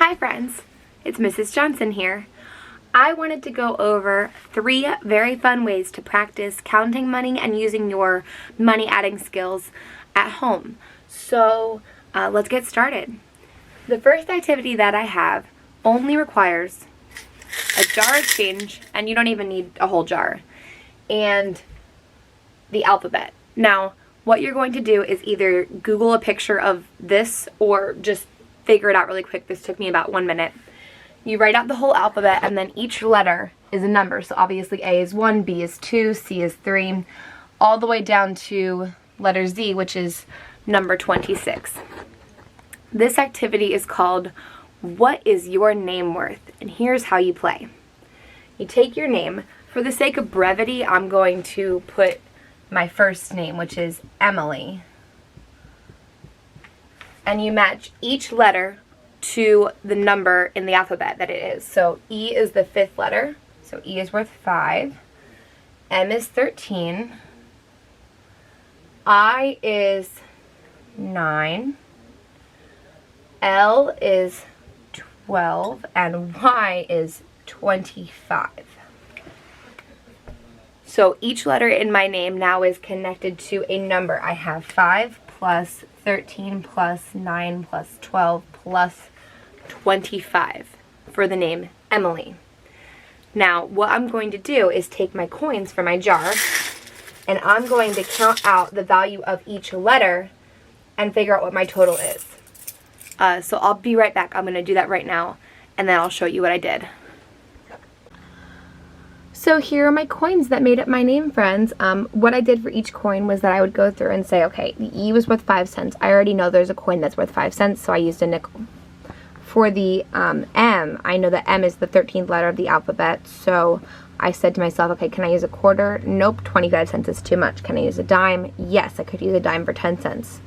Hi friends, it's Mrs. Johnson here. I wanted to go over 3 very fun ways to practice counting money and using your money adding skills at home. So let's get started. The first activity that I have only requires a jar of change, and you don't even need a whole jar, and the alphabet. Now, what you're going to do is either Google a picture of this or just figure it out really quick. This took me about 1 minute. You write out the whole alphabet, and then each letter is a number. So obviously A is 1, B is 2, C is 3, all the way down to letter Z, which is number 26. This activity is called What is Your Name Worth? And here's how you play. You take your name. For the sake of brevity, I'm going to put my first name, which is Emily. And you match each letter to the number in the alphabet that it is. So E is the 5th letter, so E is worth 5. M is 13. I is 9. L is 12. And Y is 25. So each letter in my name now is connected to a number. I have 5 plus 13 plus 9 plus 12 plus 25 for the name Emily. Now, what I'm going to do is take my coins from my jar, and I'm going to count out the value of each letter and figure out what my total is. So I'll be right back. I'm going to do that right now, and then I'll show you what I did. So here are my coins that made up my name, friends. What I did for each coin was that I would go through and say, okay, the E was worth 5 cents. I already know there's a coin that's worth 5 cents, so I used a nickel. For the M, I know that M is the 13th letter of the alphabet, so I said to myself, okay, can I use a quarter? Nope, 25 cents is too much. Can I use a dime? Yes, I could use a dime for 10 cents.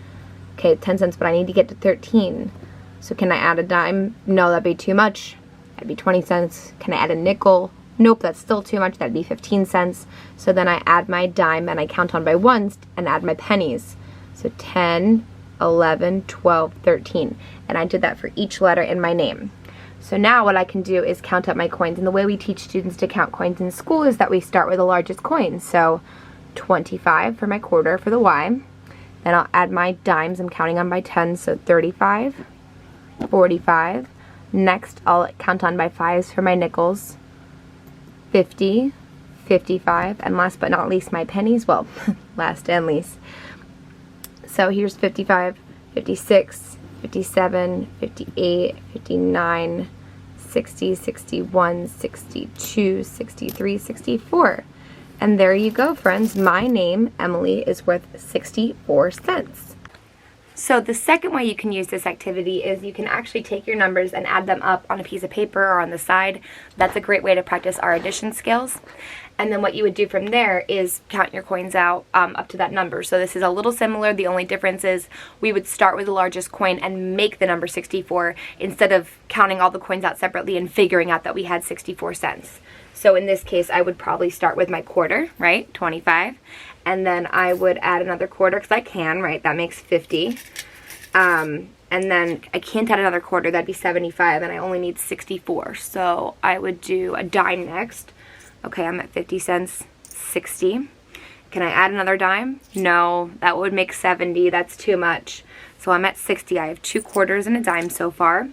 Okay, 10 cents, but I need to get to 13. So can I add a dime? No, that'd be too much. That'd be 20 cents. Can I add a nickel? Nope, that's still too much. That'd be 15 cents. So then I add my dime and I count on by ones and add my pennies. So 10, 11, 12, 13. And I did that for each letter in my name. So now what I can do is count up my coins. And the way we teach students to count coins in school is that we start with the largest coin. So 25 for my quarter for the Y. Then I'll add my dimes. I'm counting on by 10, so 35, 45. Next, I'll count on by 5s for my nickels. 50, 55, and last but not least, my pennies. Well, last and least. So here's 55, 56, 57, 58, 59, 60, 61, 62, 63, 64. And there you go, friends. My name, Emily, is worth 64 cents. So the second way you can use this activity is you can actually take your numbers and add them up on a piece of paper or on the side. That's a great way to practice our addition skills. And then what you would do from there is count your coins out up to that number. So this is a little similar. The only difference is we would start with the largest coin and make the number 64 instead of counting all the coins out separately and figuring out that we had 64 cents. So in this case, I would probably start with my quarter, right, 25, and then I would add another quarter because I can, right, that makes 50, and then I can't add another quarter, that'd be 75, and I only need 64, so I would do a dime next. Okay, I'm at 50 cents, 60. Can I add another dime? No, that would make 70, that's too much. So I'm at 60, I have 2 quarters and a dime so far,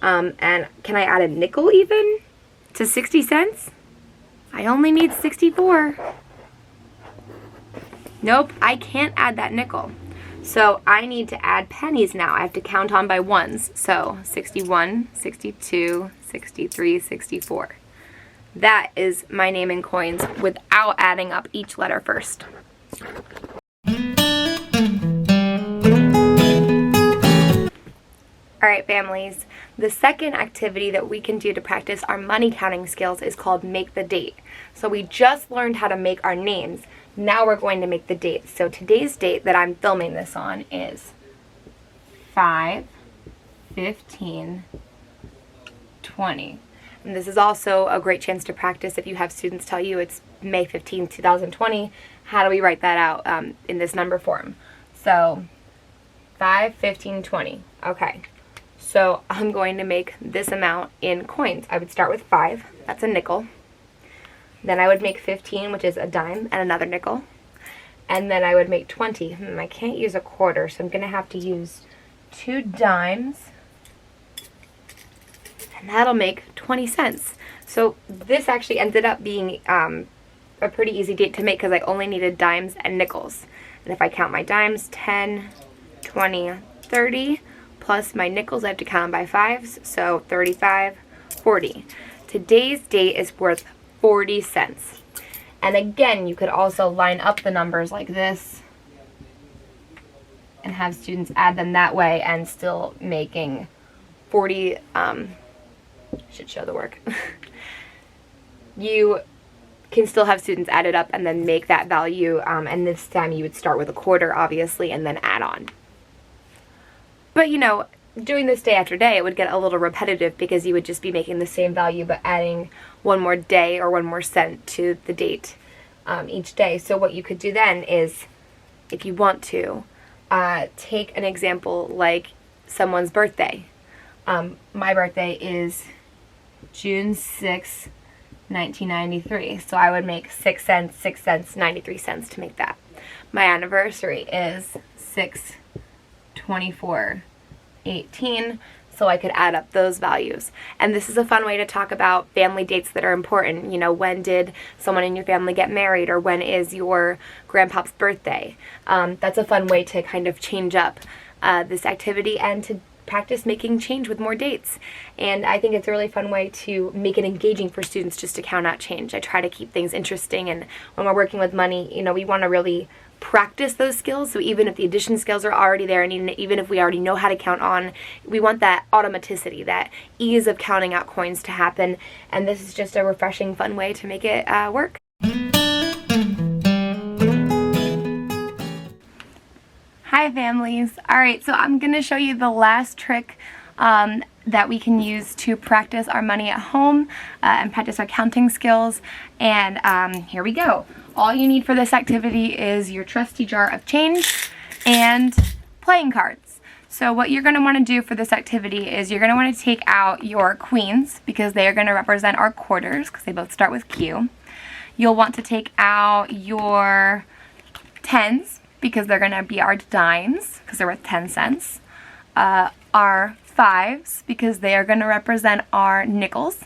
and can I add a nickel even to 60 cents? I only need 64. Nope, I can't add that nickel. So I need to add pennies now. I have to count on by ones. So 61, 62, 63, 64. That is my name in coins without adding up each letter first. Alright families, the second activity that we can do to practice our money counting skills is called make the date. So we just learned how to make our names. Now we're going to make the date. So today's date that I'm filming this on is 5/15/20. And this is also a great chance to practice if you have students tell you it's May 15, 2020. How do we write that out in this number form? So 5/15/20. Okay. So I'm going to make this amount in coins. I would start with 5, that's a nickel. Then I would make 15, which is a dime, and another nickel. And then I would make 20. I can't use a quarter, so I'm going to have to use 2 dimes. And that'll make 20 cents. So this actually ended up being a pretty easy date to make because I only needed dimes and nickels. And if I count my dimes, 10, 20, 30, plus my nickels, I have to count them by 5s, so 35, 40. Today's date is worth 40 cents. And again, you could also line up the numbers like this and have students add them that way and still making 40, should show the work. You can still have students add it up and then make that value, and this time you would start with a quarter, obviously, and then add on. But you know, doing this day after day, it would get a little repetitive because you would just be making the same value but adding one more day or one more cent to the date each day. So what you could do then is, if you want to, take an example like someone's birthday. My birthday is June 6, 1993. So I would make 6 cents, 6 cents, 93 cents to make that. My anniversary is 6/24/18. So I could add up those values. And this is a fun way to talk about family dates that are important. You know, when did someone in your family get married, or when is your grandpa's birthday? That's a fun way to kind of change up this activity and to practice making change with more dates. And I think it's a really fun way to make it engaging for students just to count out change. I try to keep things interesting, and when we're working with money, you know, we want to really practice those skills. So even if the addition skills are already there, and even if we already know how to count on, we want that automaticity, that ease of counting out coins to happen. And this is just a refreshing, fun way to make it work. Hi families. Alright, so I'm going to show you the last trick that we can use to practice our money at home and practice our counting skills. And here we go. All you need for this activity is your trusty jar of change and playing cards. So what you're going to want to do for this activity is you're going to want to take out your queens because they are going to represent our quarters because they both start with Q. You'll want to take out your tens because they're going to be our dimes because they're worth 10 cents. Our fives because they are going to represent our nickels.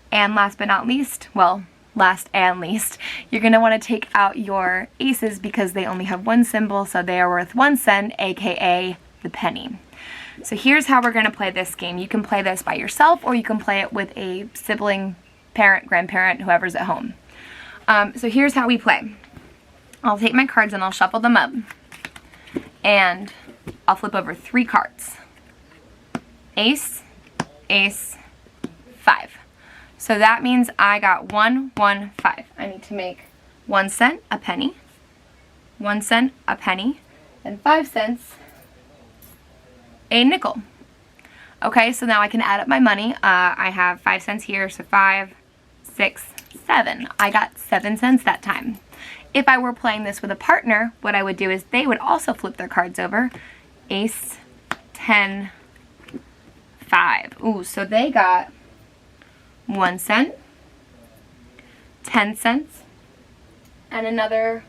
And last but not least, well, last and least, you're going to want to take out your aces because they only have one symbol, so they are worth 1 cent, aka the penny. So here's how we're going to play this game. You can play this by yourself or you can play it with a sibling, parent, grandparent, whoever's at home. So here's how we play. I'll take my cards and I'll shuffle them up. And I'll flip over 3 cards. Ace, ace, 5. So that means I got 1, 1, 5. I need to make 1 cent, a penny, 1 cent, a penny, and 5 cents, a nickel. Okay, so now I can add up my money. I have 5 cents here, so 5, 6, 7. I got 7 cents that time. If I were playing this with a partner, what I would do is they would also flip their cards over. Ace, 10, 5. Ooh, so they got 1 cent, 10 cents, and another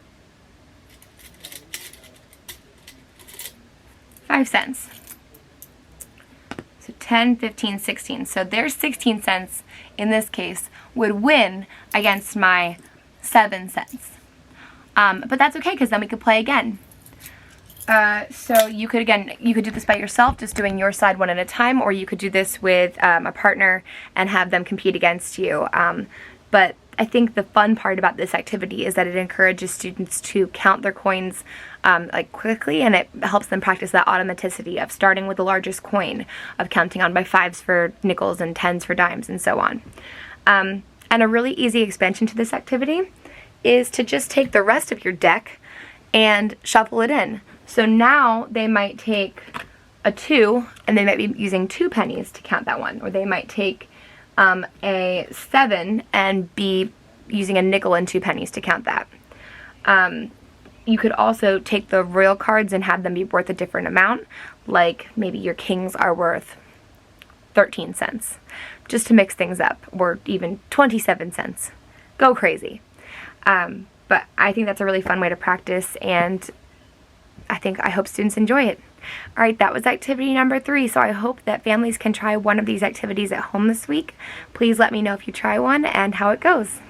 5 cents. So 10, 15, 16. So their 16 cents, in this case, would win against my 7 cents. But that's okay because then we could play again. So you could do this by yourself, just doing your side one at a time, or you could do this with a partner and have them compete against you. But I think the fun part about this activity is that it encourages students to count their coins like quickly, and it helps them practice that automaticity of starting with the largest coin, of counting on by 5s for nickels and 10s for dimes, and so on. And a really easy expansion to this activity is to just take the rest of your deck and shuffle it in. So now they might take a 2 and they might be using 2 pennies to count that one, or they might take a 7 and be using a nickel and 2 pennies to count that. You could also take the royal cards and have them be worth a different amount, like maybe your kings are worth 13 cents, just to mix things up, or even 27 cents. Go crazy. But I think that's a really fun way to practice, and I hope students enjoy it. Alright, that was activity number 3, so I hope that families can try one of these activities at home this week. Please let me know if you try one and how it goes.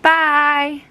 Bye!